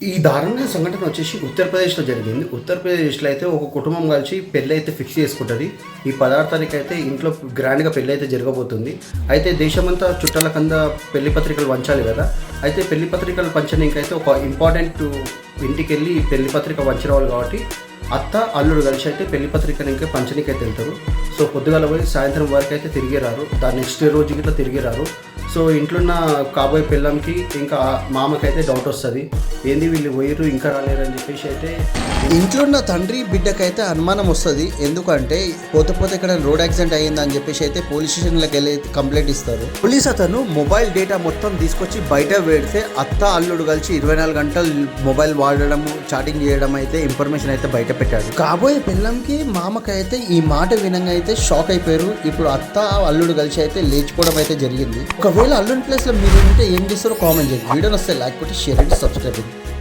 ఈ దారుణ సంఘటన వచ్చేసి ఉత్తరప్రదేశ్లో జరిగింది. ఉత్తరప్రదేశ్లో అయితే ఒక కుటుంబం కలిసి పెళ్ళి అయితే ఫిక్స్ చేసుకుంటుంది. ఈ 16 తారీఖు అయితే ఇంట్లో గ్రాండ్గా పెళ్ళి అయితే జరగబోతుంది. అయితే దేశమంతా చుట్టాల కింద పెళ్లి పత్రికలు పంచాలి కదా. అయితే పెళ్లి పత్రికలు పంచడానికి అయితే ఒక ఇంపార్టెంట్ ఇంటికి వెళ్ళి పెళ్లి పత్రిక పంచరావాలి కాబట్టి అత్త అల్లుడు కలిసి అయితే పెళ్లి పత్రికని ఇంకా పంచనీకి అయితే వెళ్తారు. సో పొద్దుగాల పోయి సాయంత్రం వరకు అయితే తిరిగి రారు. దాని నెక్స్ట్ రోజు గిట్లా తిరిగి రారు. సో ఇంట్లో ఉన్న కాబోయే పిల్లంకి ఇంకా మామకైతే డౌట్ వస్తుంది, ఏంది వీళ్ళు పోయిర్రు ఇంకా రాలేరు అని చెప్పేసి అయితే ఇంట్లో ఉన్న తండ్రి బిడ్డకైతే అనుమానం వస్తుంది. ఎందుకంటే పోతే ఇక్కడ రోడ్ యాక్సిడెంట్ అయ్యిందని చెప్పేసి అయితే పోలీస్ స్టేషన్లోకి వెళ్ళి కంప్లైంట్ ఇస్తారు. పోలీస్ అతను మొబైల్ డేటా మొత్తం తీసుకొచ్చి బయట పెడితే అత్త అల్లుడు కలిసి 24 గంటలు మొబైల్ వాడడం చాటింగ్ చేయడం అయితే ఇన్ఫర్మేషన్ అయితే బయట పెట్టాడు. కాబోయే పిల్లంకి మామకైతే ఈ మాట వినంగా అయితే షాక్ అయిపోయారు. ఇప్పుడు అత్త అల్లుడు కలిసి అయితే లేచిపోవడం అయితే జరిగింది. ఒకవేళ అల్లుడి ప్లేస్లో మీరు ఉంటే ఏం చేస్తారో కామెంట్ చేయండి. వీడియో వస్తే లైక్ కొట్టి షేర్ అండి, సబ్స్క్రైబ్ చేయండి.